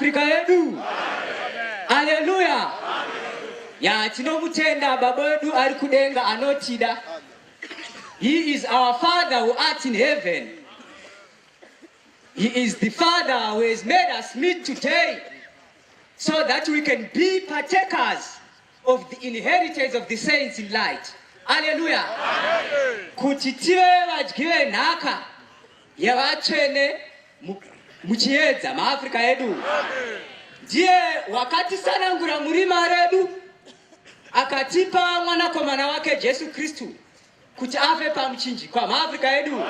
Afrika yedu. Haleluya. Ya tinomutenda baba wedu ari kudenga anotida. He is our Father who art in heaven. He is the Father who has made us meet today so that we can be partakers of the inheritance of the saints in light. Hallelujah. Kuti tive vadyiwe nhaka yavatsvene muchiedza maAfrica edu. Ndiye wakatisanangura murima redu akatipa mwanakomana wake Jesu Kristu kuti afe pamuchinjikwa maAfrica edu.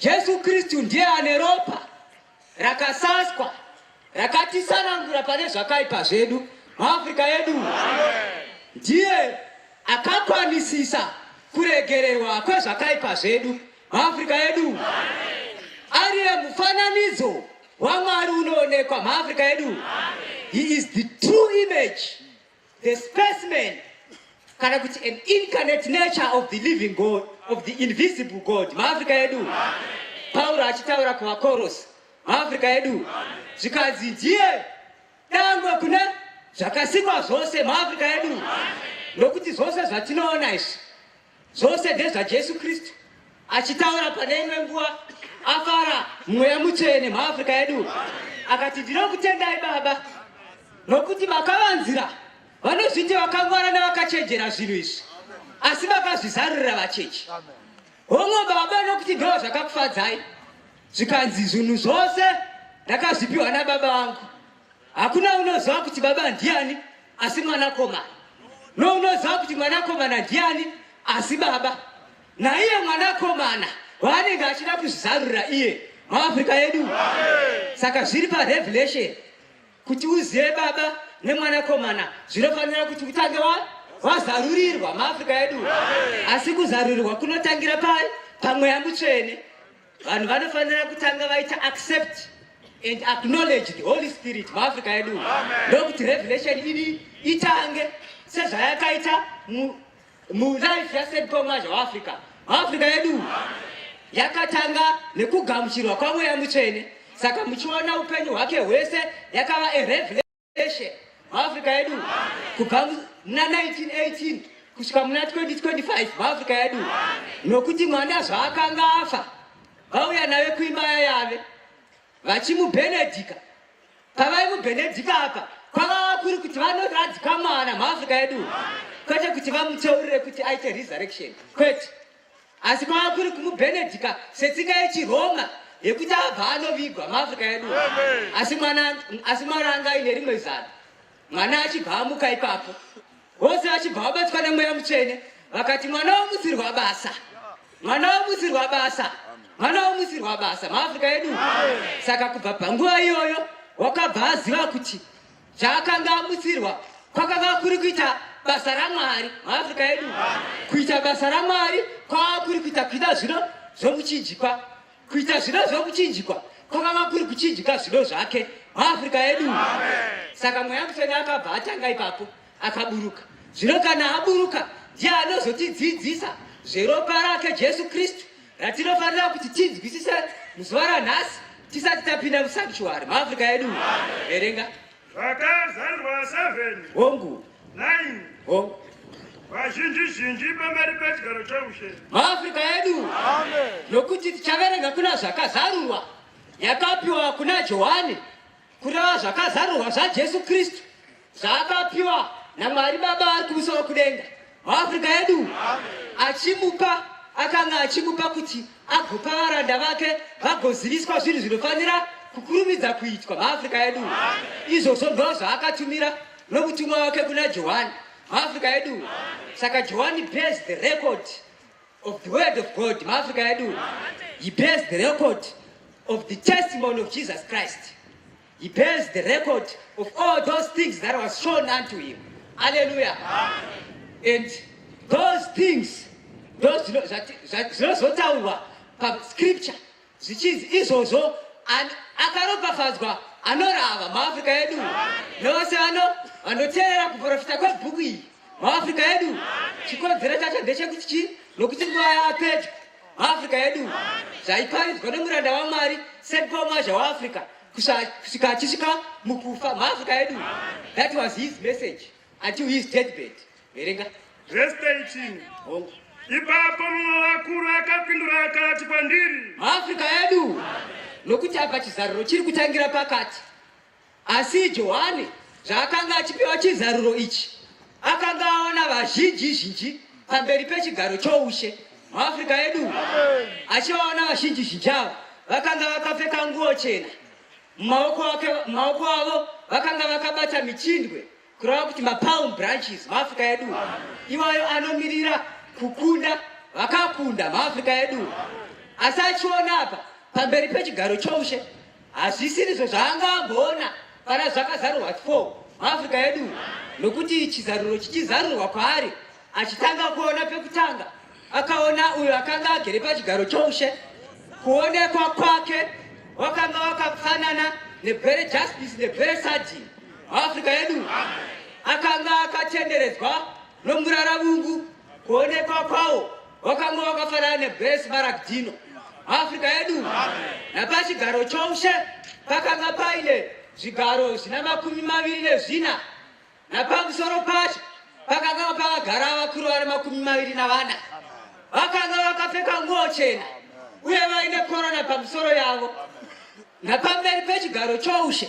Jesu Kristu ndiye ane ropa rakasaswa rakatisanangura pane zvakaipa zvedu maAfrica edu. Ndiye akakwanisisa kuregererwa kwezvakaipa zvedu maAfrica edu. Ariye mufananidzo waMwari unoonekwa maAfrica edu. He is the true image, the specimen, kana kuti an incarnate nature of the living God, of the invisible God maAfrica edu. Paulo achitaura kuvaKoros maAfrica edu zvikanzi ndiye dangwe kuna zvakasikwa zvose maAfrica edu. Nokuti zvose zvatinoona izvi zvose ndezvaJesu Kristu. Achitaura pane imwe nguva afara mweya mutsvene maAfrica edu akati ndinokutendai Baba nokuti makavanzira vanozviti vakangwara nevakachenjera zvinhu izvi asi vakazvizarurira vachechi. Hongo Baba nokuti ndo zvakakufadzai. Zvikanzi zvinhu zvose ndakazvipiwa naBaba vangu. Hakuna unoziva kuti Baba ndiani asi mwanakomana. Nounoziva kuti mwanakomana ndiani asi Baba. Naiye mwanakomana waanenge achida kuzvizarurira iye maAfrica edu. Saka zviri paRevelation kuti uzive Baba nemwanakomana zvinofanira kuti utange wazarurirwa maAfrica edu. Asi kuzarurirwa kunotangira pamweya mutsvene. Vanhu vanofanira kutanga vaita accept and acknowledge the Holy Spirit maAfrica edu. Ndokuti Revelation ini itange sezvayakaita mulife yaSt Paul maAfrica. maAfrica edu yakatanga nekugamuchirwa kwamweya mutsvene. Saka muchiona upenyu hwake hwese yakava a revelation maAfrica edu. Kubva muna 1918 kusvika muna 2025 maAfrica edu. Nokuti mwana zvaakanga afa vauya naye kuimba yayave vachimubhenedhika. Pavaimubhenedhika apa kwava kuri kuti vanoradzika mwana maAfrica edu, kwete kuti vamutseurire kuti aite resurrection, kwete. Asi kwava kuri kumubhenedhika setsika yechiRoma yekuti abva anovigwa maAfrica edu. Asi mwana anga ine rimwe zano. Mwana achibva amuka ipapo vose vachibva vabatswa nemweya mutsvene vakati mwana womusirwa basa, mwana womusirwa basa, mwana womusirwa basa maAfrica edu. Saka kubva panguva iyoyo wakabva aziva kuti zvaakanga amusirwa kwakanga kuri kuita basa raMwari maAfrica edu. Kuita basa raMwari kwava kuri kuita zvino zvomuchinjikwa. Kuita zvino zvomuchinjikwa kwakanga kuri kuchinjika zvino zvake maAfrica edu. Saka mweya mutsvene akabva atanga ipapo akaburuka. Zvino kana aburuka ndiye anozotidzidzisa zveropa rake Jesu Kristu ratinofanira kuti tinzwisise muzuva ranhasi tisati tapinda musanctuary maAfrica edu. Verenga vakazarwa 7 hongu 9 hongu vazhinji pamberi pechigaro choushe maAfrica edu. Nokuti tichaverenga kuna zvakazarurwa yakapiwa kuna Johani kureva zvakazarurwa zvaJesu Kristu zvaakapiwa naMwari Baba ari kumusoro kudenga maAfrica edu. Akanga achimupa kuti agopa varanda vake vagoziviswa zvinhu zvinofanira kukurumidza kuitwa maAfrica edu. Izvozvo ndo zvaakatumira nomutumwa wake kuna Johani maAfrica edu. Saka Johani bears the record of the word of God maAfrica edu. He bears the record of the testimony of Jesus Christ. He bears the record of all those things that was shown unto him. Hallelujah. And those things, those zvinozotaurwa pascripture zvichizi izvozvo akaropafadzwa anorava maAfrica edu nevose vanoteerera kuprofita kwebhuku iyi maAfrica edu. Chikonzero chacho ndechekuti chii? Nokuti nguva yapedyo maAfrica edu zvaiparidzwa nemuranda waMwari St Paul waAfrica kusika achisvika mukufa muAfrica yedu. That was his message until his deathbed. Verenga. Verse 18. Ipapo mumwe wakuru akapindura akati kwandiri, Afrika yedu nokuti apa chizaruro chiri kutangira pakati. Asi Johani zvaakanga achipiwa chizaruro ichi akanga aona vazhinji pamberi pechigaro choushe muAfrica yedu. Achivaona vazhinji avo vakanga vakapfeka nguo chena, mumaoko avo vakanga vakabata michindwe kureva kuti mapalm branches muAfrica yedu. Iwayo anomirira kukunda vakakunda muAfrica yedu. Asi achiona apa pamberi pechigaro choushe hazvisirizo zvaanga amboona kana zvakazarurwa 4 muAfrica yedu, nokuti chizaruro chichizarurwa kwaari achitanga kuona pekutanga akaona uyo akanga agere pachigaro choushe. Kuonekwa kwake wakanga wakafanana nebhere Justice nebhere Sardine muAfrica yedu. Akanga akatenderedzwa nomuraravungu. Kuonekwa kwawo wakanga wakafanana nebhere Smaragdino muAfrica yedu. Napachigaro choushe pakanga paine zvigaro zvina 24. Napamusoro pacho pakanga pakagara vakuru vari 24. Vakanga vakapfeka nguo chena uye vaine korona pamusoro yavo. Napamberi pechigaro choushe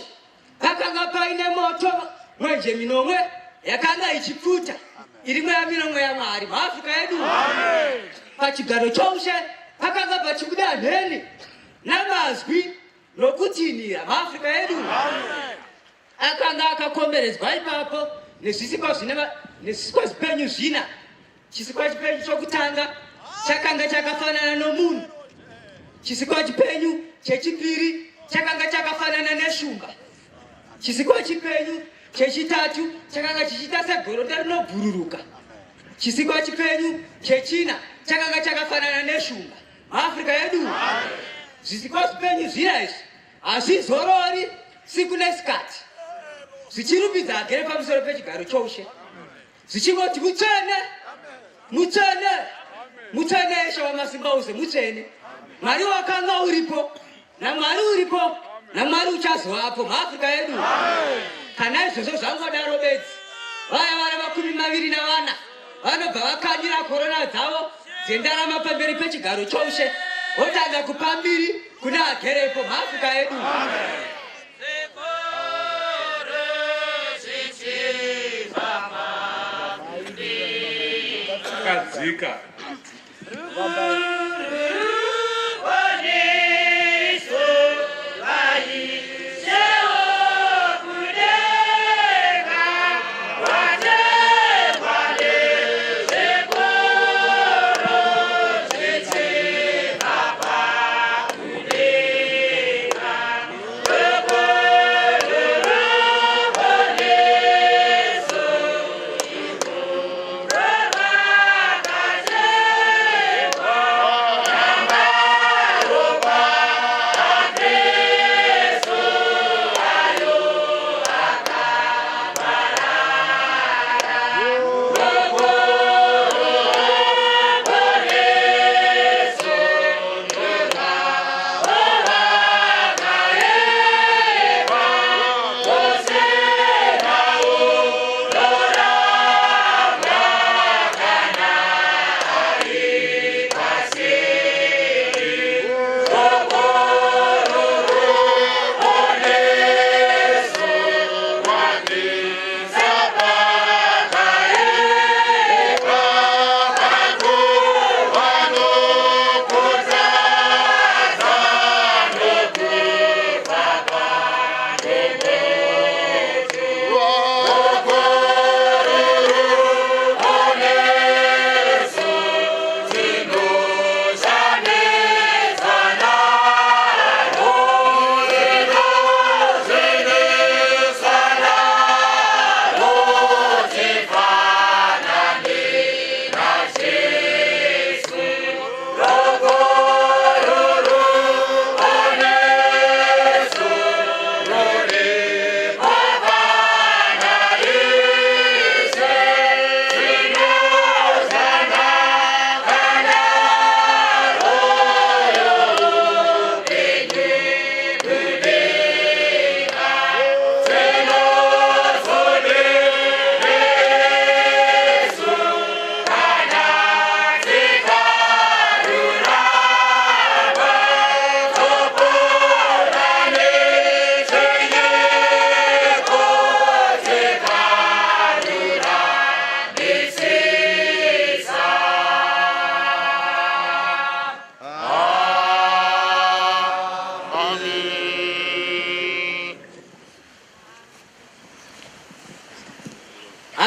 pakanga paine moto mwenje minomwe yakanga ichipfuta, irimwe yaminomwe yaMwari muAfrica yedu. Pachigaro choushe pakanga pachibuda nheni namazwi nokutinhira muAfrica yedu. Akanga akakomberedzwa ipapo nezvisikwa zvipenyu zvina. Chisikwa chipenyu chokutanga chakanga chakafanana nomunhu. Chisikwa chipenyu chechipiri chakanga chakafanana neshumba. Chisikwa chipenyu chechitatu chakanga chichita segoronda rinobhururuka. Chisikwa chipenyu chechina chakanga chakafanana neshumba muAfrica yedu. Zvisikwa zvipenyu zvina izvi hazvizorori siku nesikati, zvichirumbidza agere pamusoro pechigaro choushe, zvichingoti mutsvene mutsvene mutsvene Eshe Wamasimba Ose mutsvene. Mwari wakanga uripo naMwari uripo naMwari uchazovapo muAfrica yedu. Kana izvozvo zvangodaro bedzi, vaya vari 24 vanobva vakanyira korona dzavo dzendarama pamberi pechigaro choushe votanga kupa mbiri kuna agerepo muAfrica yedu. akadzika.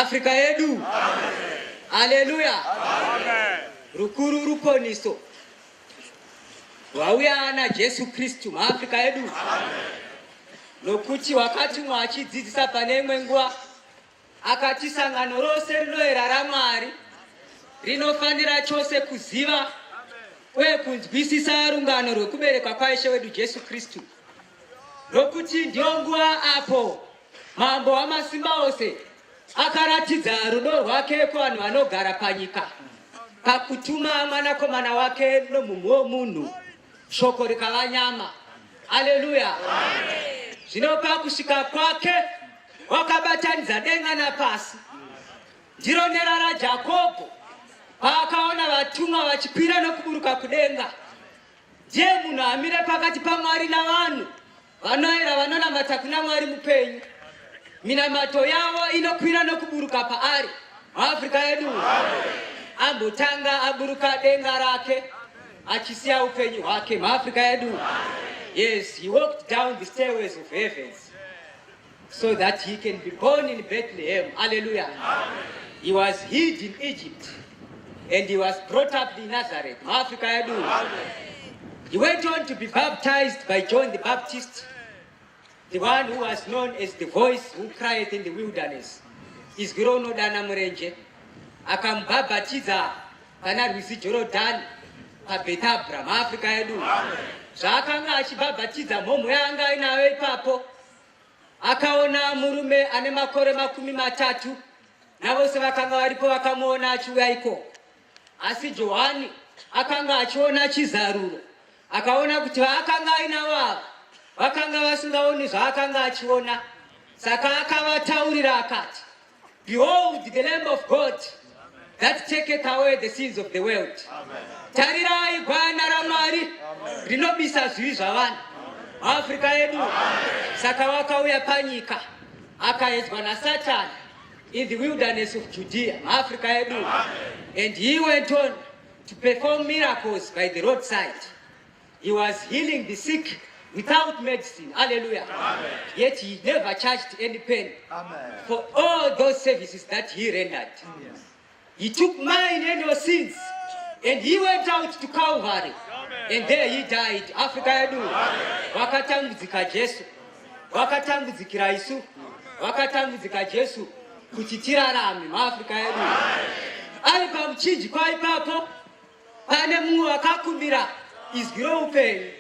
Afrika yedu. Haleluya. Rukuru ruponiso wauya na Jesu Kristu Afrika yedu. Nokuti wakati mwachidzidzisa pane imwe nguva akati sangano rose rinoera raMwari rinofanira chose kuziva uye kunzwisisa rungano rwekuberekwa kwaIshe wedu Jesu Kristu. Nokuti ndiyo nguva apo mambo wamasimba ose akaratidza rudo rwake kuvanhu vanogara panyika pakutuma mwanakomana wake nomumwe womunhu, shoko rikava nyama. Haleluya. Zvino pakusvika kwake wakabatanidza denga napasi. Ndiro nera raJakobho paakaona vatumwa vachikwira nokuburuka kudenga. Ndiye munhu amire pakati paMwari navanhu vanoera vanonamata kuna Mwari mupenyu. Minamato yavo inokwira nokuburuka paari Afrika yedu. Ambotanga aburuka denga rake achisiya upenyu hwake Afrika yedu. Yes, he walked down the stairways of heavens so that he can be born in Bethlehem. Hallelujah. He was hid in Egypt and he was brought up in Nazareth, Africa yedu. He went on to be baptized by John the Baptist, the one who was known as the voice who cried in the wilderness. Izwiro unodana murenje. Akamubhabhatidza pana rwizi Jorodhani paBethabra Afrika yedu. Zvaakanga achibhabhatidza mhomho yanga inayo ipapo, akaona murume ane makore 30 navose vakanga varipo vakamuona achiuya iko. Asi Johani akanga achiona chizaruro, akaona kuti vaakanga ainavo vakanga vasingaoni zvaakanga achiona. Saka akavataurira akati, "Behold the Lamb of God that taketh away the sins of the world." Tarirai gwayana raMwari rinobisa zvivi zvavanhu Afrika yedu. Saka vakauya panyika akaedzwa naSatani in the wilderness of Judea Afrika yedu. And he went on to perform miracles by the roadside. He was healing the sick without medicine. Hallelujah. Yet he never charged any penny for all those services that he rendered. He took mine and your sins and he went out to Calvary and there he died. Afrika yedu. Wakatambudzika Jesu, wakatambudzikira isu, wakatambudzika Jesu kuti tirarame Afrika yedu. Ari pamuchinjikwa ipapo pane mumwe wakakumbira izwi roupenyu.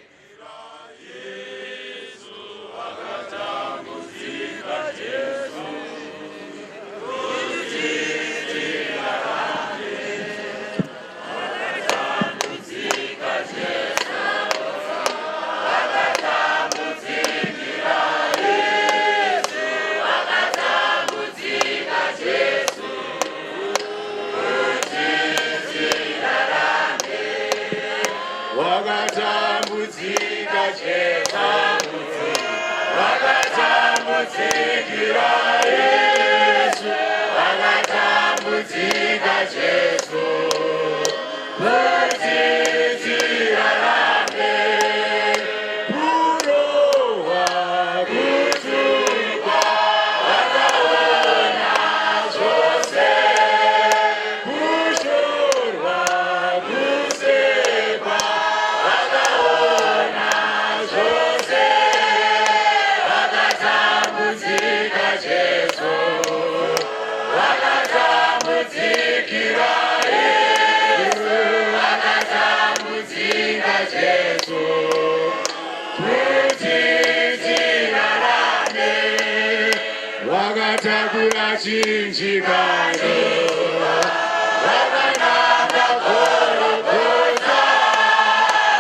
Wakatakura chinjikano wakananga Golgotha,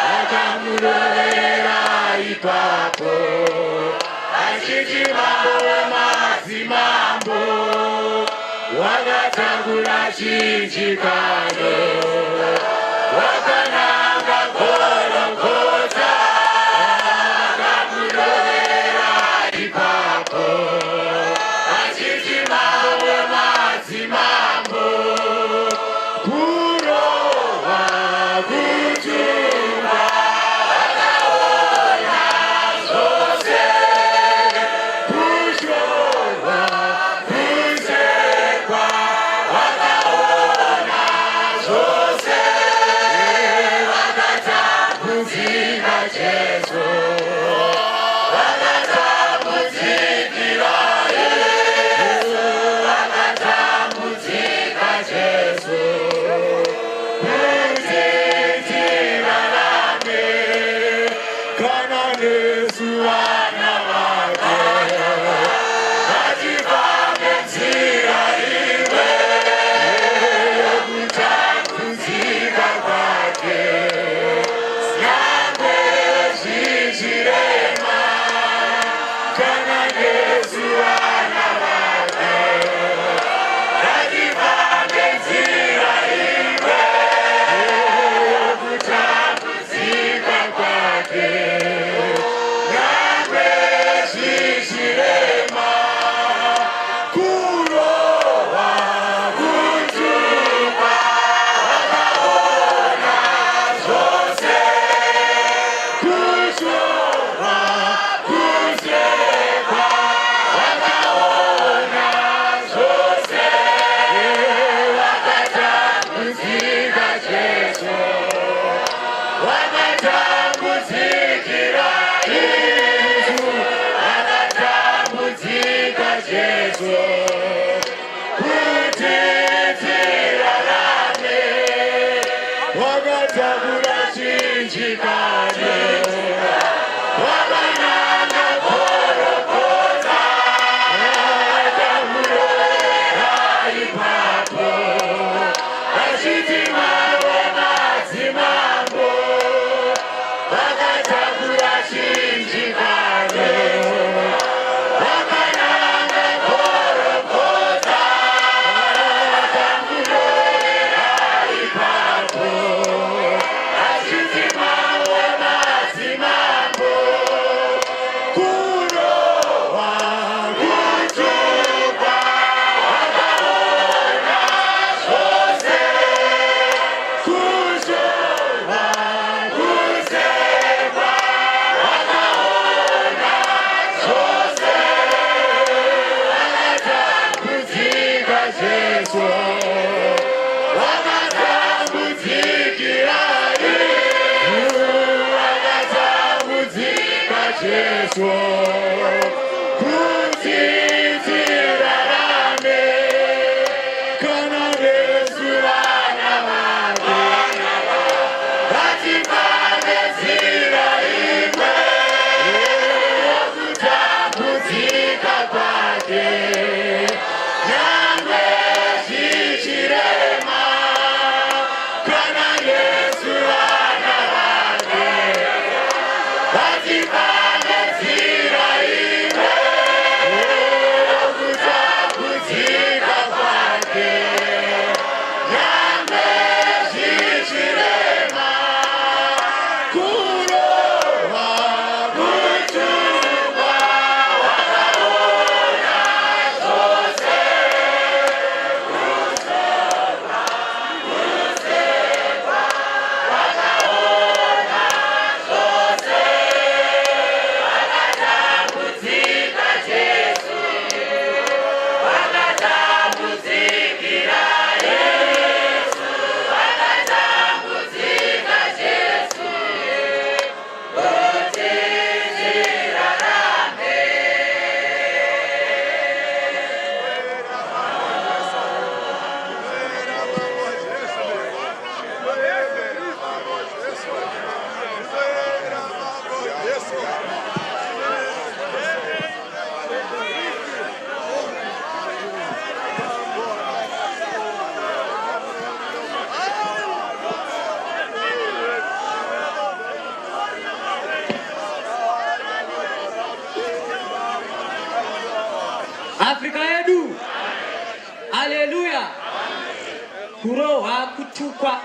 wakamurovera ipapo achiti mambo wemadzimambo. Wakatakura chinjikano wakananga Golgotha, wakamurovera ipapo kushorwa, kuzekwa Jesu wakatambudzikira Yesu wakatambudzika Jesu kuti tirarame kana Yesu wana wake ngatifambe nzira imwe yokutambudzika kwake nyangwe zvichirema kana Yesu wana wake ngatifambe nzira imwe yokutambudzika kwake nyangwe zvichirema kurowa kutupa wakaona zvose kushora kusekwa wakaona zvose wakatambudzika Jesu wakatambudzikira Yesu wakatambudzika Jesu kuti tirarame wakatakura chinjikane wakananga korokota akamurorera ipapo achiti mave madzimambo wakatakura chinjikane wakananga korokota akamurorera ipapo achiti mave madzimambo kurowa kutupa wakaona zvose kushora kusekwa wakaona zvose wakatambudzika Jesu wakatambudzikira Yesu wakatambudzika Jesu kuti tirarame kana Yesu wana wake ngatifambe nzira imwe yokutambudzika kwake nyangwe zvichirema kana Yesu wana wake ngatifambe nzira imwe yokutambudzika kwake nyangwe zvichirema kurowa kutupa wakaona zvose kushora kusekwa wakaona zvose wakatambudzika Jesu wakatambudzikira Yesu wakatambudzika Jesu kuti tirarame Afrika yedu. Haleluya. Kurowa kutukwa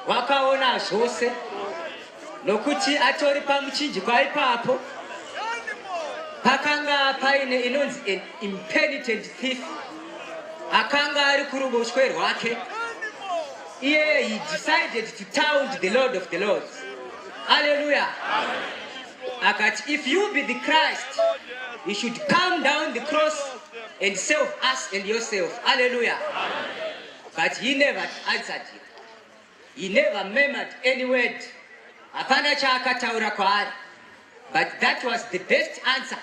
wakaona zvose nokuti atori pamuchinjikwa ipapo pakanga paine inonzi an impenitent thief akanga ari kuruboshwe rwake. Iye he decided to taunt the Lord of the Lords. Hallelujah. Akati, if you be the Christ, you should come down the cross and save us and yourself. Hallelujah. But he never answered him. He never murmured any word Hapana chaakataura kwaari. But that was the best answer.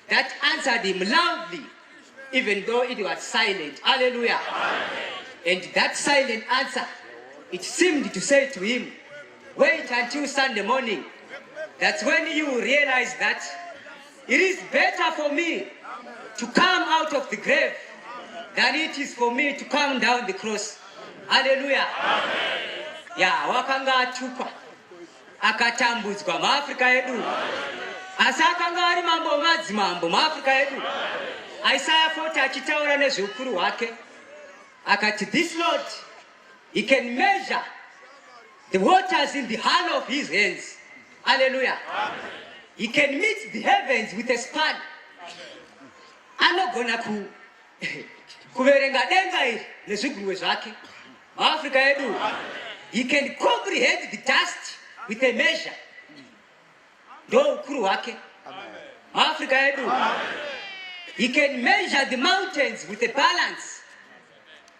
That answered him loudly, even though it was silent. Hallelujah. Amen. And that silent answer, it seemed to say to him, wait until Sunday morning. That's when you will realize that it is better for me to come out of the grave than it is for me to come down the cross. Hallelujah. Amen. Yeah, wakanga atukwa. Akatambudzwa maAfrika edu. Asakanga ari mambo madzimambo maAfrika edu. Isaiah 40 achitaura nezveukuru hwake. Akati, this Lord, he can measure the waters in the hollow of his hands. Hallelujah. Amen. He can meet the heavens with a span. Anogona kuverenga denga iri nezvigurwe zvake. Maafrika edu. He can comprehend the dust with a measure. Ndo ukuru wake. Maafrika edu. He can measure the mountains with a balance.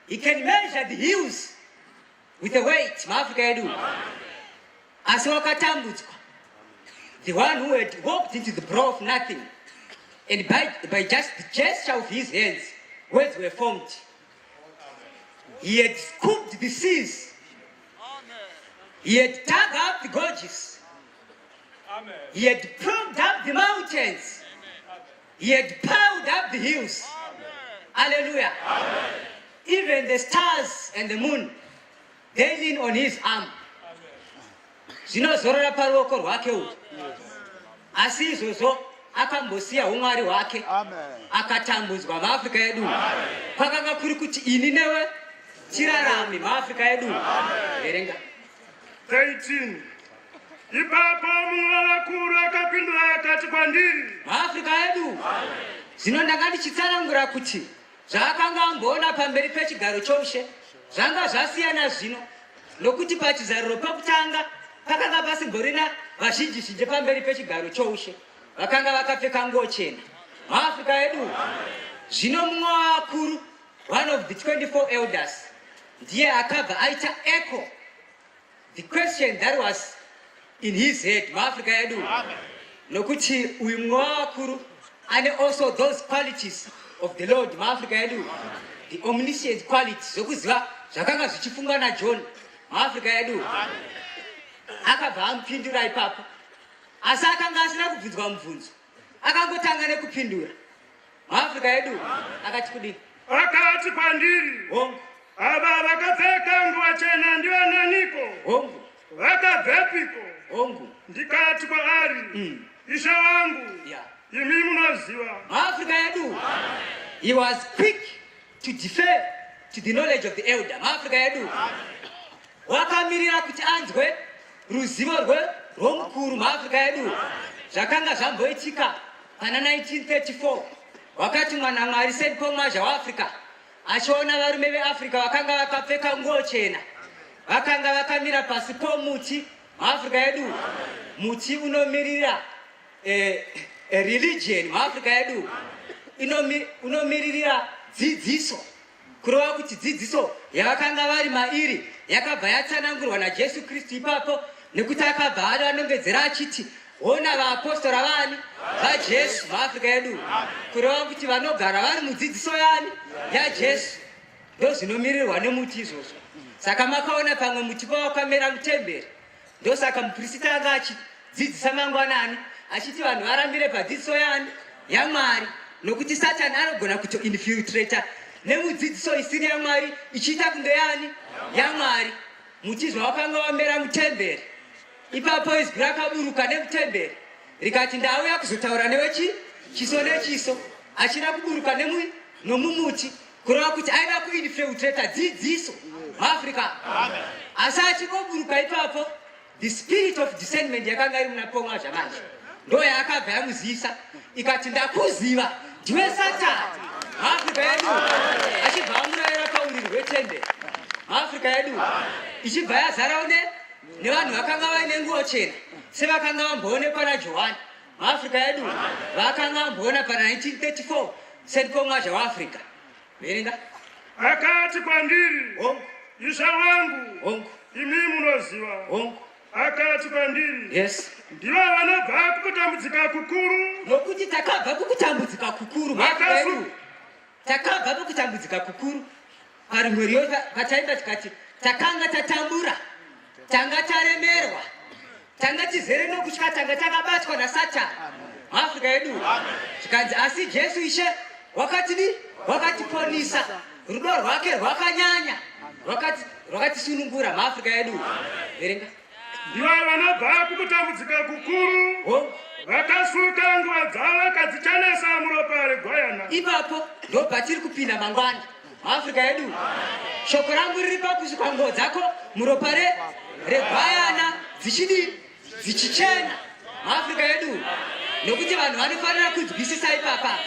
He can measure the hills with a weight. Maafrika edu. Asi wakatambudzwa. The one who had walked into the brow of nothing, and by just the gesture of his hands, words were formed. He had scooped the seas. He had dug up the gorges. He had plumbed up the mountains. He had piled up the hills. Hallelujah. Even the stars and the moon, they lean on his arm. Zvinozorora paruoko rwake uyu. Asi izvozvo akambosiya umwari hwake. Akatambudzwa maAfrika edu. Kwakanga kuri kuti ini newe tirarame maAfrika edu. Verenga. 13. Ipapo mumwe wakuru akapindura akati kwandiri. maAfrika edu. Zvino ndanga ndichitsanangura kuti zvaakanga amboona pamberi pechigaro choushe zvanga zvasiyana zvino, nokuti pachizariro pekutanga pakanga pasigorina vazhinji pamberi pechigaro choushe. Vakanga vakapfeka nguo chena. maAfrika edu. Zvino mumwe wakuru, one of the 24 elders, ndiye akabva aita echo the question that was in his head. maAfrika edu. Nokuti uyu mumwe wakuru ane also those qualities of the Lord. maAfrika edu. The omniscient qualities zokuziva zvakanga zvichifungwa naJohn. maAfrika edu. Akabva amupindura ipapo. Asi akanga asina kubvunzwa mubvunzo. Akangotanga nekupindura. maAfrika edu. Akati kudini? Akati kwandiri. Hongu. Ava vakapfeka nguo chena ndiwo naniko? Hongu. Vakabvepiko? Hongu. Ndikati kwaari. Ishe wangu. Imi munoziva. maAfrika edu. He was quick to defer to the knowledge of the elder. maAfrika edu. Wakamirira kuti anzwe ruzivo rwomukuru. maAfrika edu. Zvakanga zvamboitika pana 1934 wakati mwana Mwari St. Paul Mwaja waAfrica achiona varume veAfrica vakanga vakapfeka nguo chena, vakanga vakamira pasi pomuti. maAfrika edu. Muti unomirira religion. maAfrika edu. Unomirira dzidziso, kureva kuti dzidziso yavakanga vari mairi yakabva yatsanangurwa naJesu Kristu ipapo, nekuti akabva anongedzera achiti ona vaapostora vani vaJesu. maAfrika edu. Kureva kuti vanogara vari mudzidziso yani yaJesu ndo zvinomirirwa nemuti izvozvo. Saka makaona pamwe muti pawakamera mutemberi, ndosaka muprista anga achidzidzisa mangwanani achiti vanhu varambire padzidziso yani yaMwari, nokuti Satani anogona kutoinfiltrata nemudzidziso isiri yaMwari ichiita kunge yani yaMwari. Muti zvawakanga wamera mutemberi, ipapo izwi rakaburuka nemutemberi rikati ndauya kuzotaura newe chiso nechiso, achida kuburuka nomumuti, kureva kuti aida kuinfiltrata dzidziso. maAfrika. Asi achikoburuka ipapo, the spirit of discernment yakanga iri muna Paul Mwaja manje ndo yakabva yamuzivisa ikati ndakuziva ndiwe Satani. maAfrika edu. Achibva amurayira pauriri hwetemberi. maAfrika edu. Ichibva yazarawo nevanhu vakanga vaine nguo chena sevakanga vamboonekwa naJohani. maAfrika edu. Vakanga vamboona pana 1934 St. Paul Mwaja waAfrica. Verenga. Akati kwandiri. Hongu. Ishe wangu. Hongu. Imi munoziva. Hongu. akati kwandiri, yes, ndivo vanobva kukutambudzika kukuru. nokuti takabva kukutambudzika kukuru mafuka edu, takabva kukutambudzika kukuru. Parimwe riyo pataimba tikati takanga tatambura, tanga taremerwa, tanga tizere nokutya, tanga takabatwa naSatani mafuka edu. Tikanzi asi Jesu Ishe wakatiponisa, rudo rwake rwakanyanya, rwakatisunungura mafuka edu. Verenga. Ndivo vanobva kukutambudzika kukuru, vakasuka nguva dzavo vakadzichanesa muropa regwayana. Ipapo ndo patiri kupinda mangwana maAfrika edu. Shoko rangu riri pakusuka nguo dzako muropa regwayana dzichichena maAfrika edu, nokuti vanhu vanofanira kunzwisisa ipapa.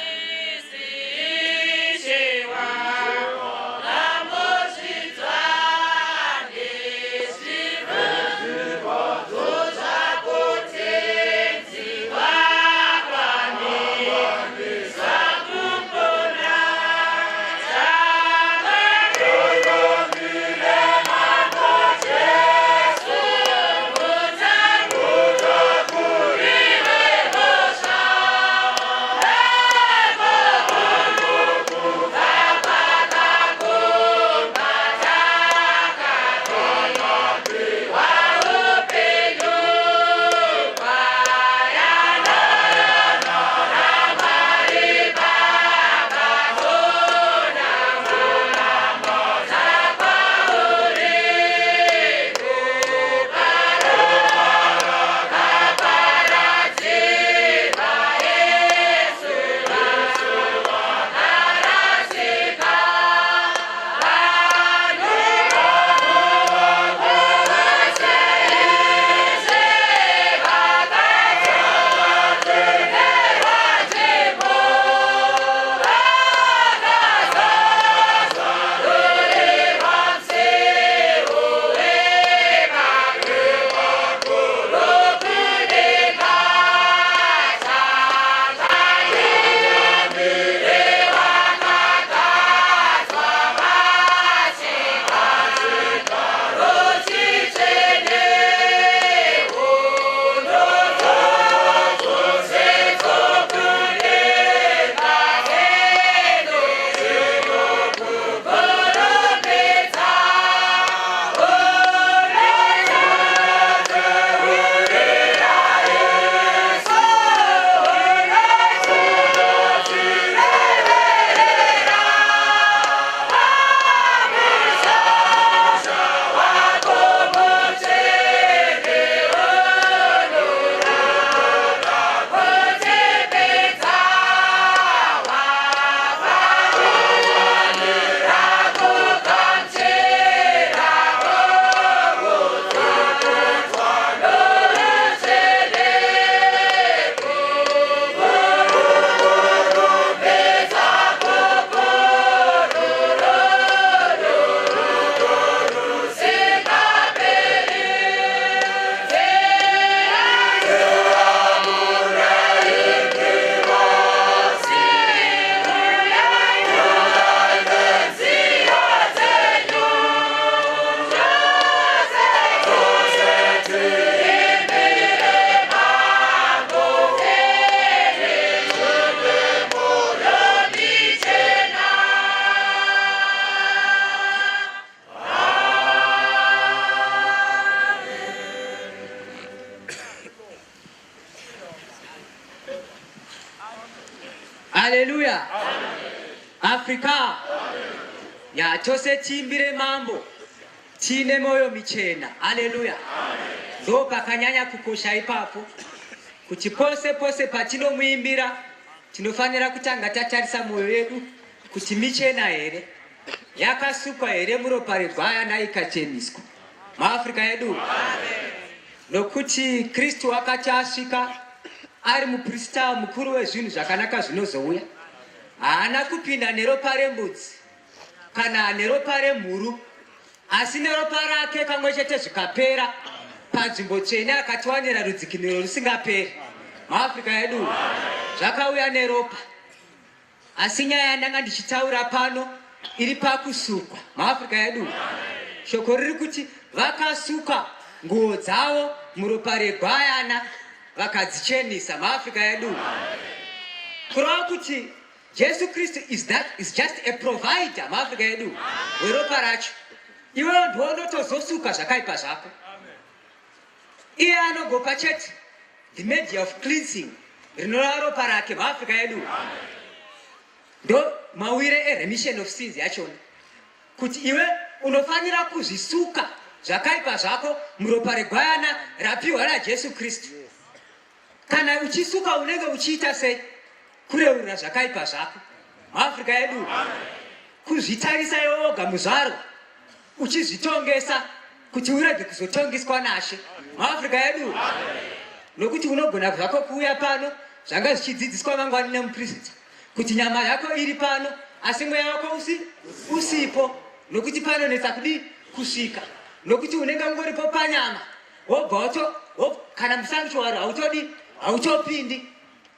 Haleluya. Afrika ya chose chimbire mambo chine moyo michena. Haleluya. Ndo pakanyanya kukosha ipapo kuti pose pose patino muimbira tinofanira kutanga tatarisa moyo yedu kuti michena here, yakasukwa here muropa regwayana ikacheniswa maAfrika yedu. Nokuti Kristu akati asvika ari muprista mukuru wezvinhu zvakanaka zvinozouya, haana kupinda neropa rembudzi kana neropa remhuru, asi neropa rake kamwe chete zvikapera panzvimbo tsvene akatiwanira rudzikiniro rusingaperi maAfrika edu. Zvakauya neropa, asi nyaya yandanga ndichitaura pano iri pakusukwa maAfrika edu. Shoko riri kuti vakasuka nguo dzavo muropa regwayana vakadzichenisa muAfrica yedu. Kureva kuti Jesu Kristu is just a provider muAfrica yedu weropa racho. Iwe ndiwe unotozosuka zvakaipa zvako. Iye anogopa chete the media of cleansing rinoreva ropa rake muAfrica yedu. Ndo mawire remission of sins yachona. Kuti iwe unofanira kuzvisuka zvakaipa zvako muropa regwayana rapiwa naJesu Kristu. Kana uchisuka unenge uchiita sei? Kureurira zvakaipa zvako muAfrica yedu. Kuzvitarisa iwe woga muzvaro uchizvitongesa kuti urege kuzotongeswa naShe muAfrica yedu. Nokuti unogona zvako kuuya pano zvanga zvichidzidziswa mangwani nemuprista kuti nyama yako iri pano asi mweya wako usipo. Nokuti panonetsa kudi kusvika. Nokuti unenge ungoripo panyama wobva kana musanctuary hautopindi.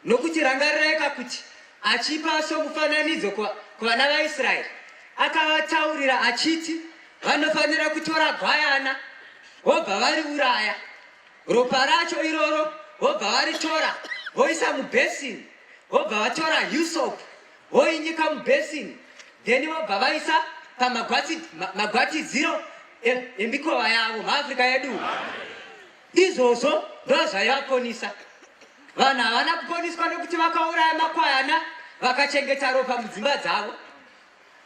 Nokuti rangarireka kuti achipa somufananidzo kuvana vaIsraeri akavataurira achiti vanofanira kutora gwayana vobva variuraya, ropa racho iroro vobva varitora voisa mubhesini, vobva vatora hyssop voinyika mubhesini, then vobva vaisa pamagwatidziro emikova yavo muAfrica yedu. Izvozvo ndo zvaivaponisa. Vanhu havana kuponiswa nokuti vakauraya makwayana vakachengeta ropa mudzimba dzavo.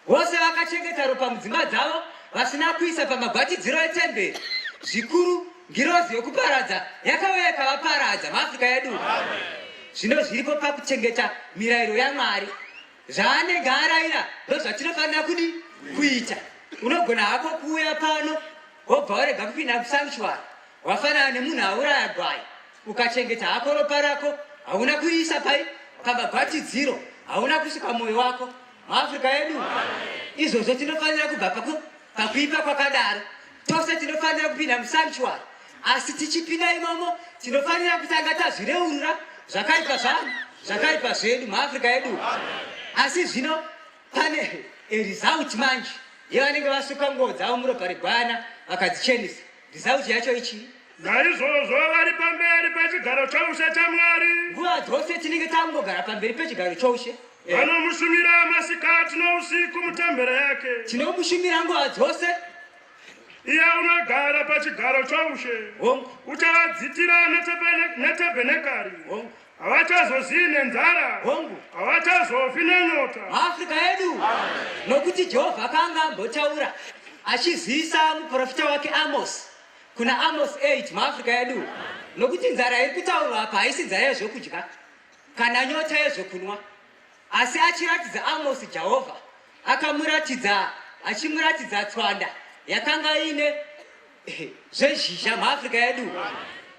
Vose vakachengeta ropa mudzimba dzavo vasina kuisa pamagwatidziro etemberi. Zvikuru ngirozi yokuparadza yakauya ikavaparadza muAfrica yedu. Zvino zviripo pakuchengeta mirayiro yaMwari. Zvaanenge arayira ndo zvatinofanira kudi kuita. Unogona hako kuuya pano wobva warega kupinda musanctuary wafanana nemunhu auraya gwai ukachengeta hako ropa rako hauna kuisa pamagwatidziro, hauna kusika mwoyo wako muAfrica yedu. Izvozvo tinofanira kubva pakuipa kwakadaro. Tose tinofanira kupinda musanctuary, asi tichipinda imomo tinofanira kutanga tazvireurura zvakaipa zvedu muAfrica yedu. Asi zvino pane result manje yevanenge vasuka nguo dzavo muropa regwayana vakadzichenesa. Result yacho ichi naizvozvo vari pamberi pechigaro choushe chaMwari. Nguva dzose tinenge tangogara pamberi pechigaro choushe. Vanomushumira masikati nousiku mutembere yake. Tinomushumira nguva dzose. Iye unogara pachigaro choushe uchavadzitira netabhenekari. Havachazozivi nenzara, havachazofi nenyota muAfrica yedu. Nokuti Jehovha akanga ambotaura achizivisa muprofita wake Amos kuna Amos 8 muAfrica yedu. Nokuti nzara iri kutaurwa apa haisi nzara yezvokudya kana nyota yezvokunwa, asi achiratidza Amos Jehovha achimuratidza tswanda yakanga ine zvezhizha muAfrica yedu.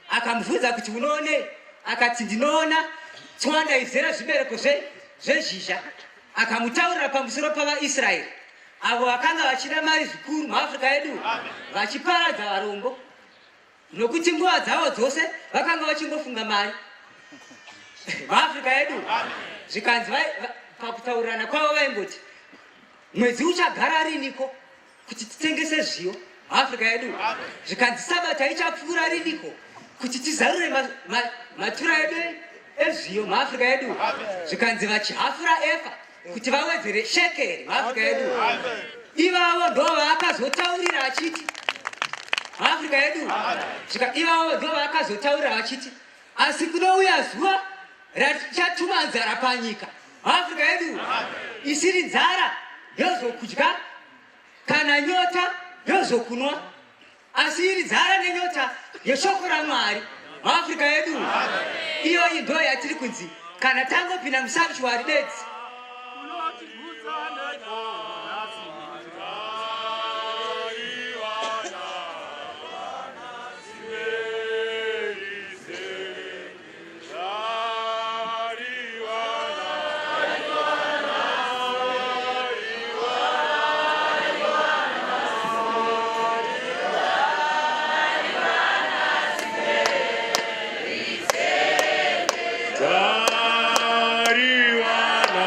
Akamubvunza kuti unoonei? Akati ndinoona tswanda izere zvibereko zvezhizha. Akamutaurira pamusoro pavaIsraeri avo vakanga vachida mari zvikuru muAfrica yedu vachiparadza varombo. Nokuti nguva dzavo dzose vakanga vachingofunga mari muAfrica yedu. Zvikanzi pakutaurirana kwavo vaimboti mwedzi uchagara riniko kuti titengese zviyo muAfrica yedu. Zvikanzi sabata ichapfuura riniko kuti tizarure matura edu ezviyo muAfrica yedu. Zvikanzi vachihafura efa kuti vawedzere shekeri muAfrica yedu. Ivavo ndo vaakazotaurira achiti muAfrica yedu. Ivavo ndo vaakazotaurira vachiti asi kunouya zuva richatuma nzara panyika muAfrica yedu. Isiri nzara yozokudya kana nyota yozokunwa, asi iri nzara nenyota yeshoko raMwari muAfrica yedu. Iyoyi ndo yatiri kunzi kana tangopinda musanctuary bedzi Tariwana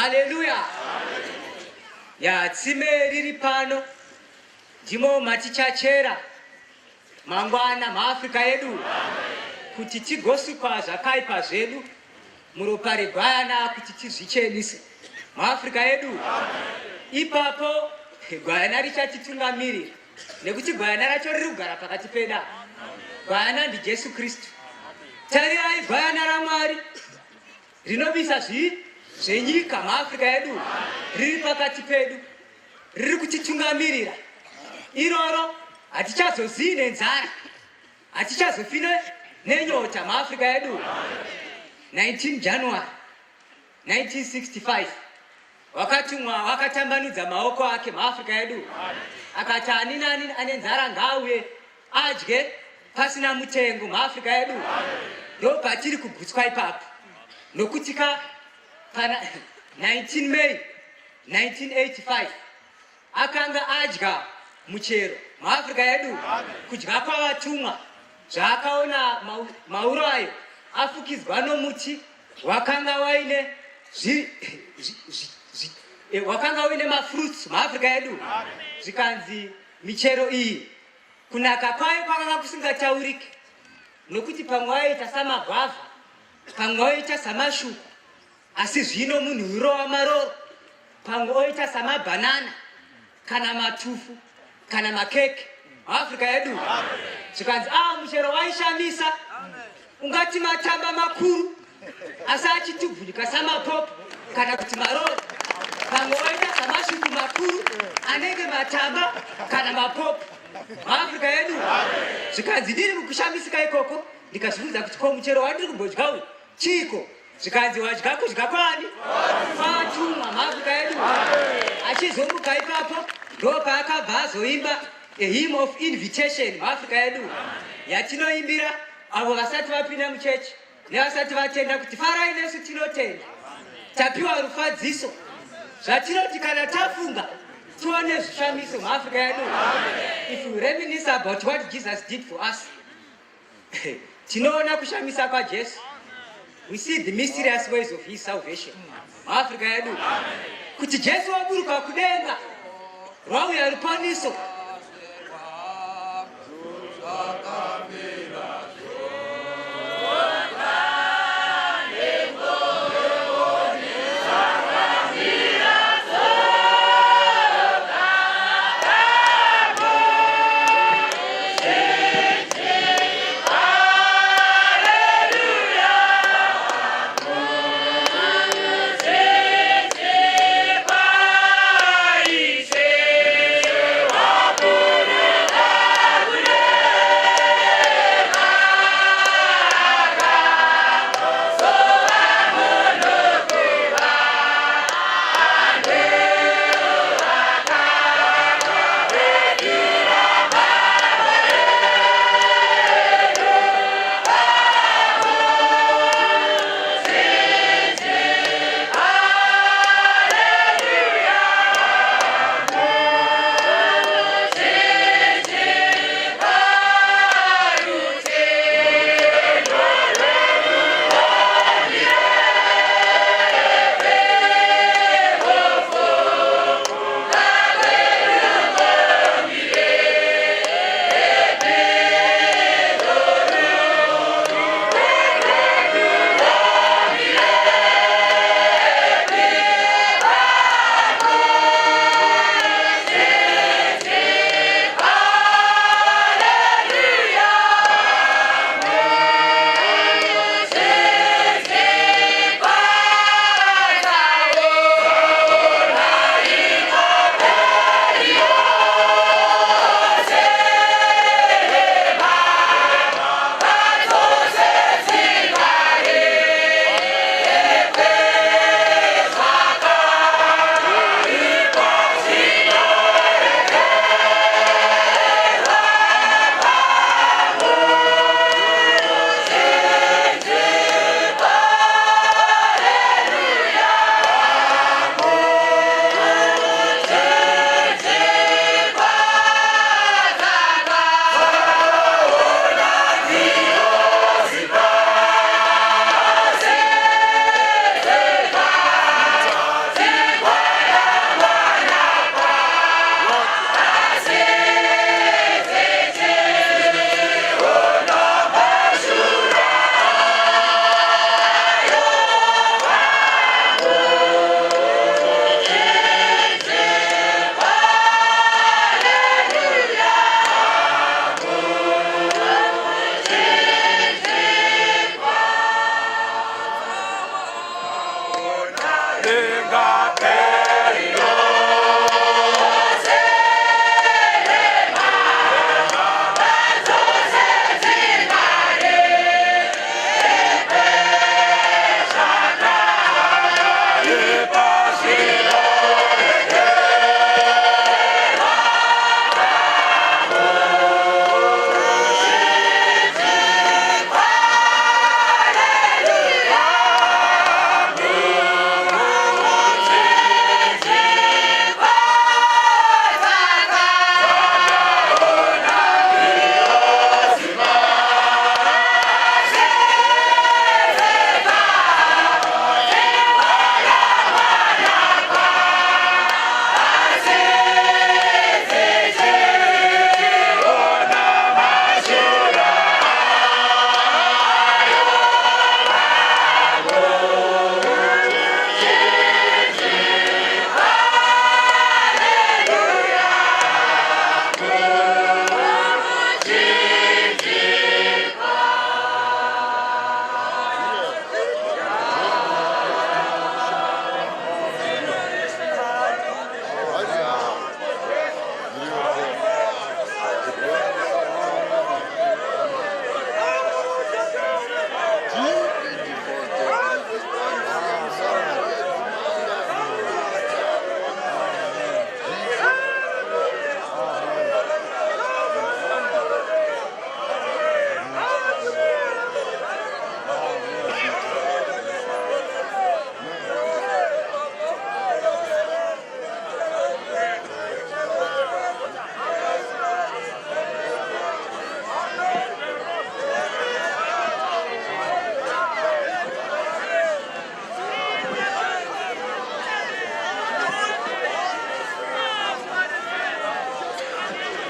Haleluya. Ya tsime riri pano ndimo matichachera mangwana maAfrica edu kuti tigosukwa zvakaipa zvedu muropa regwayana kuti tizvichenise maAfrica edu. Ipapo gwayana richatitungamirira nekuti gwayana racho riri kugara pakati pedu. Gwayana ndiJesu Kristu. Tarirai gwayana raMwari rinobisa zvenyika maAfrica edu riri pakati pedu, riri kutitungamirira. Iroro hatichazozivi nenzara, hatichazofi nenyota maAfrica edu. 19 January 1965 wakatumwa wakatambanudza maoko ake maAfrica edu akati ani nani ane nzara ngauye adye pasina mutengo maAfrica edu. Ndo patiri kugutswa ipapo nokuti pana 19 May 1985 akanga adya muchero maAfrica edu kudya kwavatumwa zvaakaona mauro ayo afukidzwa nomuti wakanga waine mafruits maAfrica edu. Zvikanzi michero iyi kunaka kwayo kwakanga kusingataurike nokuti pamwe waita samagwavha, pamwe waita samashuku, asi zvino munhu urova maroro, pamwe waita samabhanana kana matufu kana makeke maAfrica edu. Zvikanzi muchero waishamisa, ungati matamba makuru asi achitubvunika samapopo kana kuti maroro. Pamwe waita samashuku makuru anenge matamba kana mapopo maAfrica edu. Zvikanzi ndiri mukushamisika ikoko ndikazviudza kuti ko muchero wandiri kumbodya uyu chiko. Zvikanzi wadya kudya kwani kwatumwa maAfrica edu. Achizombuka ipapo ndo paakabva azoimba a hymn of invitation maAfrica edu yatinoimbira avo vasati vapinda muchechi nevasati vatenda kuti farai nesu tinotenda, tapiwa rufadziso zvatinoti kana tafunga tione zvishamiso maAfrica edu. If you reminisce about what Jesus did for us, tinoona kushamisa kwaJesu. We see the mysterious ways of his salvation maAfrica edu. Kuti Jesu waburuka kudenga rwauya rupaniso.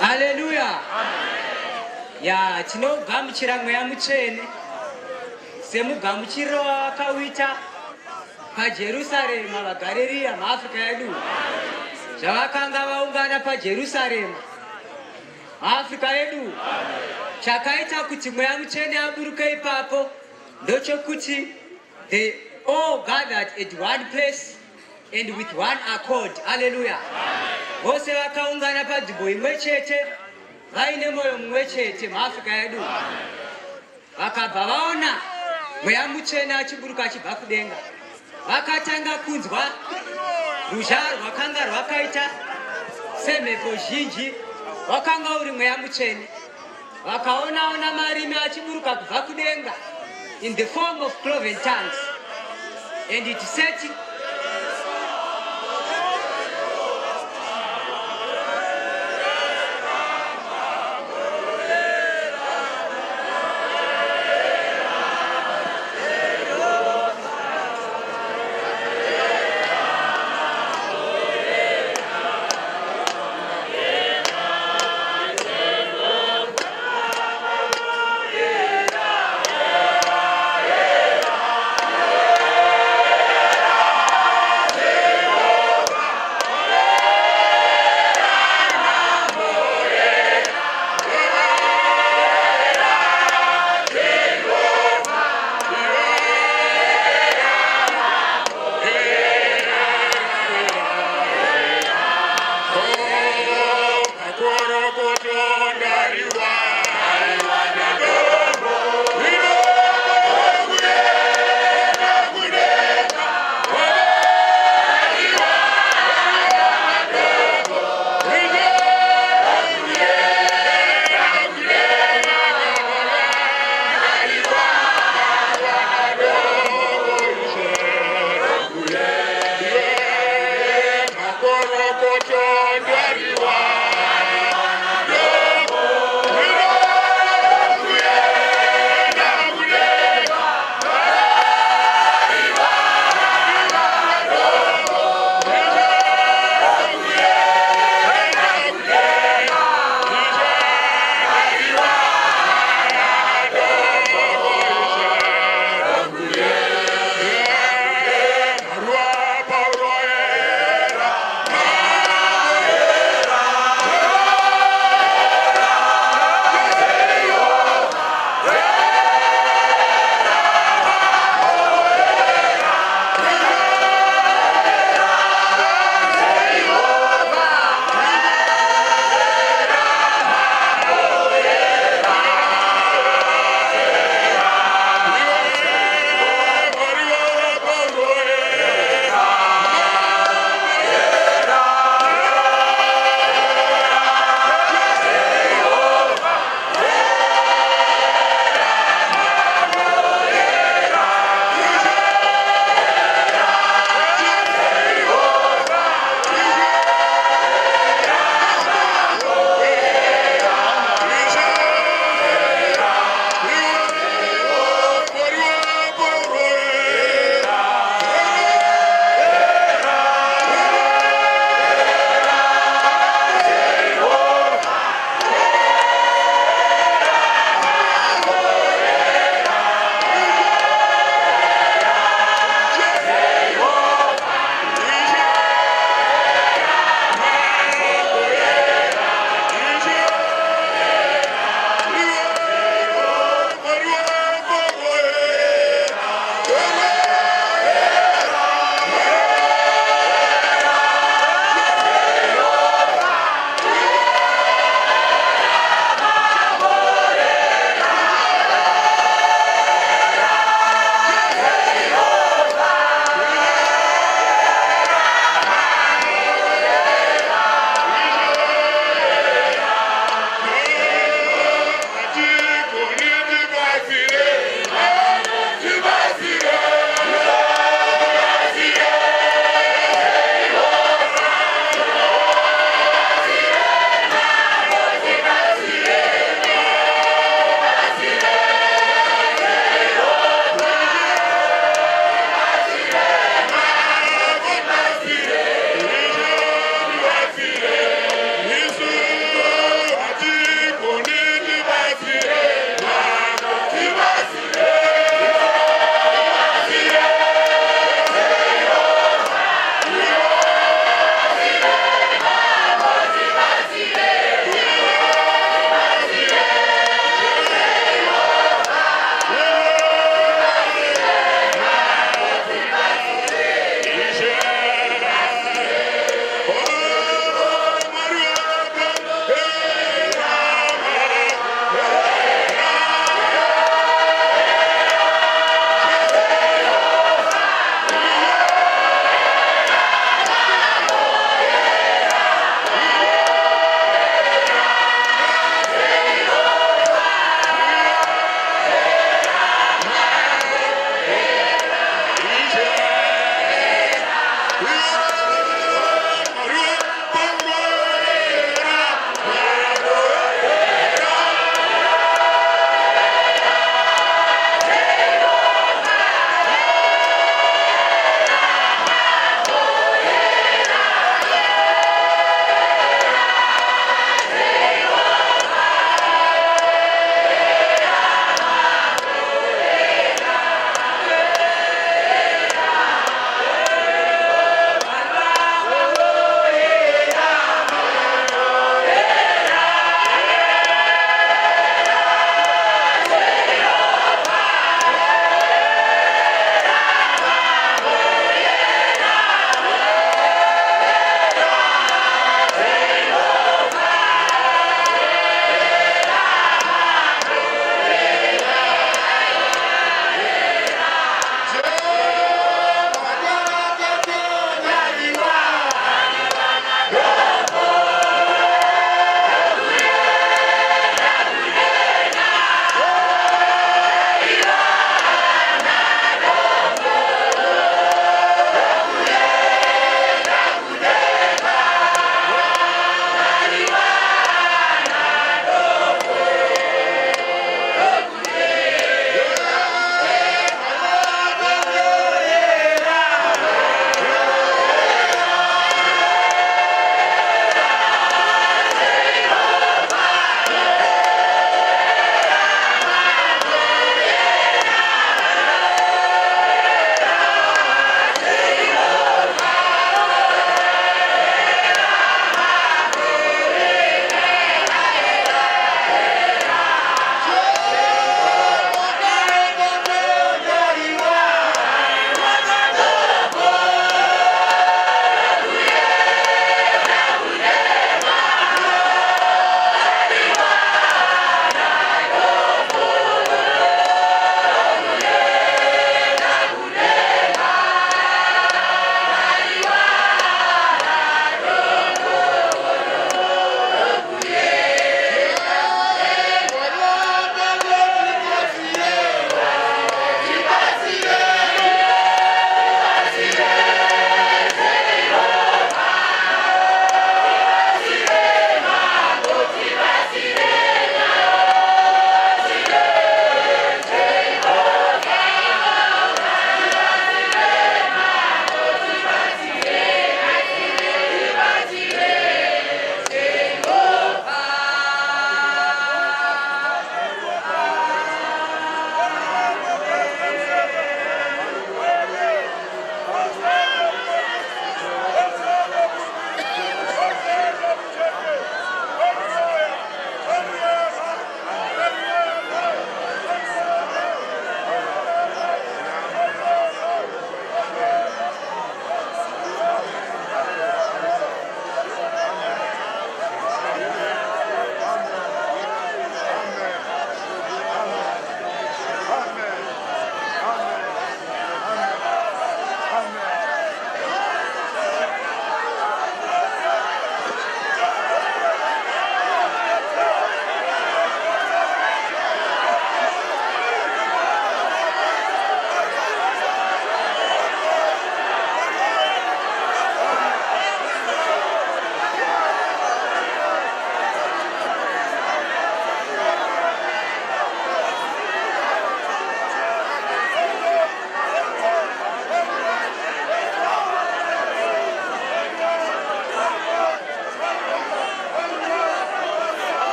Hallelujah. Ya tinogamuchira mweya mutsvene semugamuchiro wakawita paJerusarema vaGarirea maAfrica edu zvavakanga vaungana paJerusarema maAfrica edu. Chakaita kuti mweya mutsvene aburuke ipapo ndochokuti they all gathered at one place and with one accord. Hallelujah. Vose vakaungana panzvimbo imwe chete vaine mwoyo mumwe chete maAfrica edu. Vakabva vaona mweya mutsvene achiburuka achibva kudenga, vakatanga kunzwa ruzha rwakanga rwakaita semhepo zhinji, wakanga uri mweya mutsvene. Vakaona marimi achiburuka kubva kudenga in the form of cloven tongues, and it said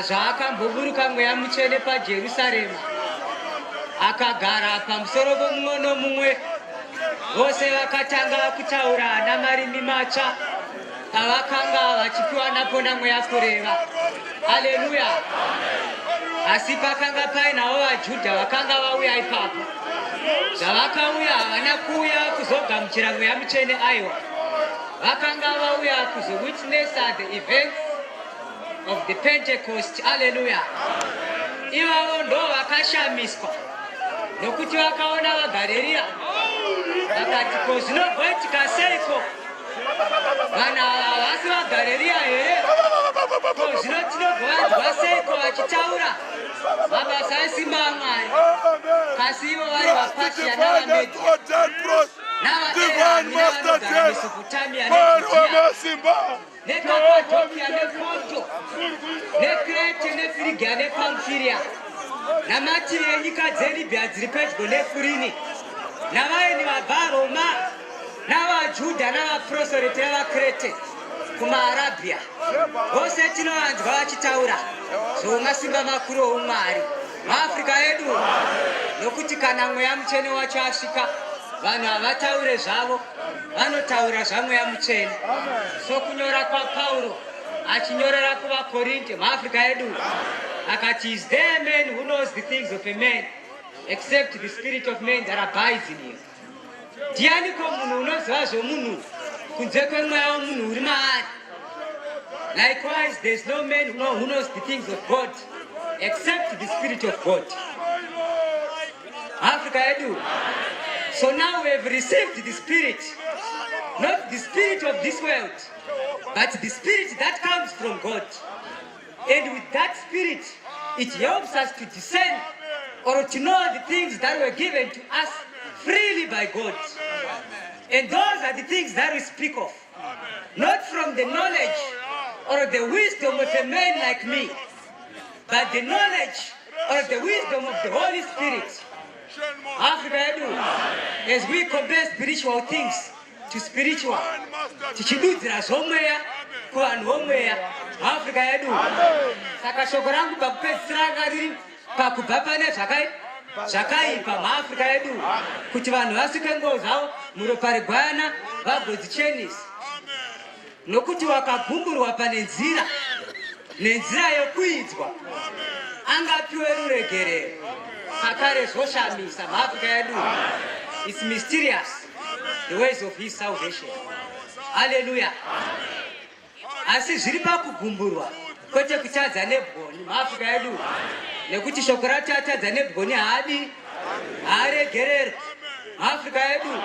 zvaakamboburuka mweya mutsvene pajerusarema akagara pamusoro pomumwe nomumwe. Vose vakatanga kutaura namarimi matsva pavakanga vachipiwa napo namweya kureva. Haleluya. Asi pakanga painawo vaJudha vakanga vauya ipapo. Zvavakauya havana kuuya kuzogamuchira mweya mutsvene aiwa. Vakanga vauya kuzowitnessa the events of the Pentecost. Hallelujah. Ivavo ndo vakashamiswa nokuti vakaona vaGarirea vakati ko zvinogwetika seiko vanhu ava vasi vaGarirea here? Ko zvino tinogovanzwa seiko vachitaura mabasa esimba aMwari? Kasi ivo vari vaPasha navaMedhi navaErami navanogara Mesopotamia neJudea neKapadokia nePonto neKrete neFirigia nePamfiria namativi enyika dzeLibya dziri pedyo neKurini navaeni vaBharoma navaJudha navaprosorete vevaKrete kumaArabhia. Vose tinovanzwa vachitaura zvomasimba makuru oumwari muAfrica edu, nokuti kana mweya mutsvene wacho asvika vanhu havataure zvavo, vanotaura zvamweya mutsvene. Sokunyora kwaPauro achinyorera kuvaKorinde muAfrica edu akati, is there a man who knows the things of a man except the spirit of man that abides in him? Ndianiko munhu unoziva zvomunhu kunze kwemweya womunhu uri maari? Likewise, there is no man who knows the things of God except the spirit of God. Africa edu. So now we have received the spirit, not the spirit of this world, but the spirit that comes from God. And with that spirit, it helps us to discern or to know the things that were given to us freely by God. And those are the things that we speak of, not from the knowledge or the wisdom of a man like me, but the knowledge or the wisdom of the Holy Spirit. Africa, as we compare spiritual things to spiritual, tichidudzira zvomweya kuvanhu vomweya muAfrica yedu. Saka shoko rangu pakupedzisira riri pakubva pane zvakaipa muAfrica yedu, kuti vanhu vasike nguo zvavo muropa reGwayana vagodzichenesa, nokuti wakagumburwa pane nenzira yokuidzwa angapiwe ruregerero. Sakare zvoshamisa muAfrica yedu. It's mysterious, the ways of his salvation. Hallelujah. Asi zviri pakugumburwa kwete kutadza nebwoni muAfrica yedu, nekuti shoko ratadza nebwoni haaregererwi muAfrica yedu.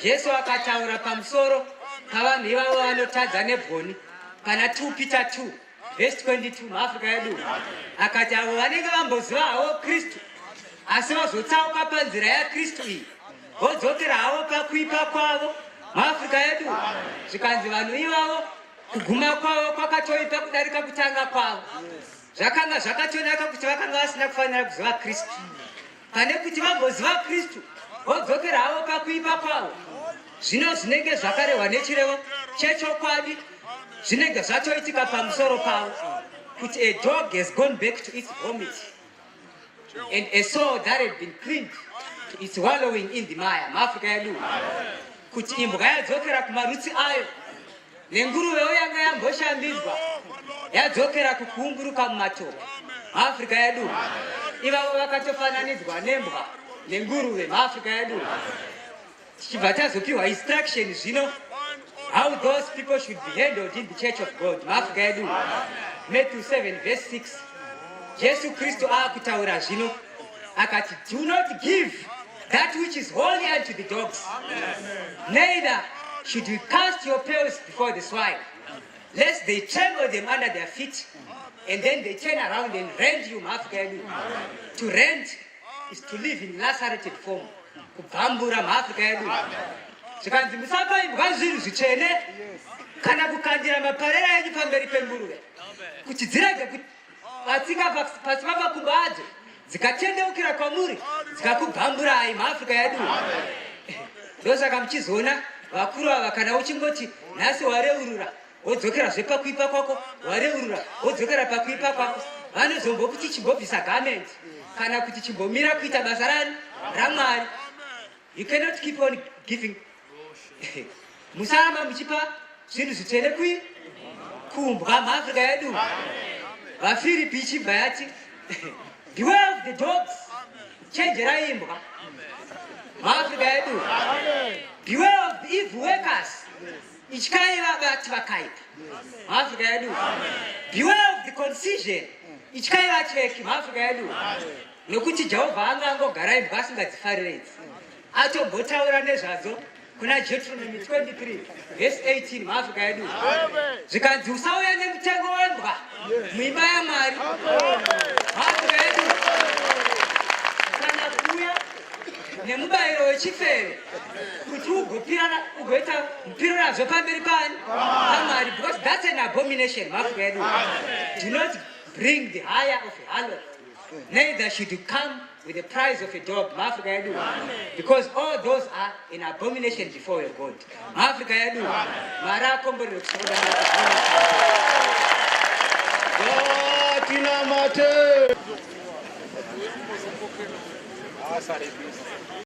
Jesu akataura pamusoro pavanhu ivavo vanotadza nebwoni pana 2 Peter 2 verse 22 muAfrica yedu, akati avo vanenge vamboziva havo Kristu asi vazotsauka panzira yaKristu iyi vodzokera havo pakuipa kwavo muAfrica yedu. Zvikanzi vanhu ivavo kuguma kwavo kwakatoipa kudarika kutanga kwavo. Zvakanga zvakatonaka kuti vakanga vasina kufanira kuziva Kristu, pane kuti vamboziva Kristu vodzokera havo pakuipa kwavo. Zvino zvinenge zvakarehwa nechirevo chechokwadi zvinenge zvatoitika pamusoro pavo, kuti a dog has gone back to its vomit and a soul that had been cleaned to its wallowing in the mire muAfrica yedu, kuti imbwa yadzokera kumarutsi ayo nenguruvewo yanga yamboshambidzwa yadzokera kukuunguruka mumatope muAfrica yedu. Ivavo vakatofananidzwa nembwa nenguruve muAfrica yedu. Tichibva tazopiwa instruction zvino how those people should be handled in the church of God muAfrica yedu. Matthew 7 verse 6, Jesu Kristu akutaura zvino akati, do not give that which is holy unto the dogs, neither should you cast your pearls before the swine, lest they trample them under their feet and then they turn around and rend you muAfrica yedu. To rend is to live in lacerated form, kubvambura muAfrica yedu. Zvikanzi musapa imbwa zvinhu zvitsvene kana kukandira maparera enyu pamberi penguruve, kuti dzirege kutsika pasi pamakumbo adzo dzikatendeukira kwamuri dzikakubvamburai muAfrica yedu. Ndosaka muchizoona vakuru ava kana uchingoti nhasi wareurura wodzokera zvepakuipa kwako, wareurura wodzokera pakuipa kwako. Vanozombokuti chimbobvisa garment kana kuti chimbomira kuita basa raMwari. You cannot keep on giving. Musama muchipa zvinhu zvitsvene kumbwa muAfrica yedu. VaFiripi chibva yati beware of the dogs, chenjerai imbwa muAfrica yedu. Beware of the evil workers, ityai vabati vakaipa muAfrica yedu. Beware of the concision, ityai vacheki muAfrica yedu. Nokuti Jehovha angangogara imbwa asingadzifariri. Atombotaura nezvadzo kuna Deuteronomy 23 verse 18 muAfrica yedu. Zvikanzi usauya nemutengo wembwa muimba yaMwari muAfrica yedu. Kana kuuya nemubayiro wechifeve kuti ugoita mupiro nazvo pamberi paMwari, because that's an abomination muAfrica yedu. Do not bring the hire of a harlot, neither should you come with the price of a dog muAfrica yedu, because all those are an abomination before your God muAfrica yedu. Mwari akomborere kutoda Tinamate.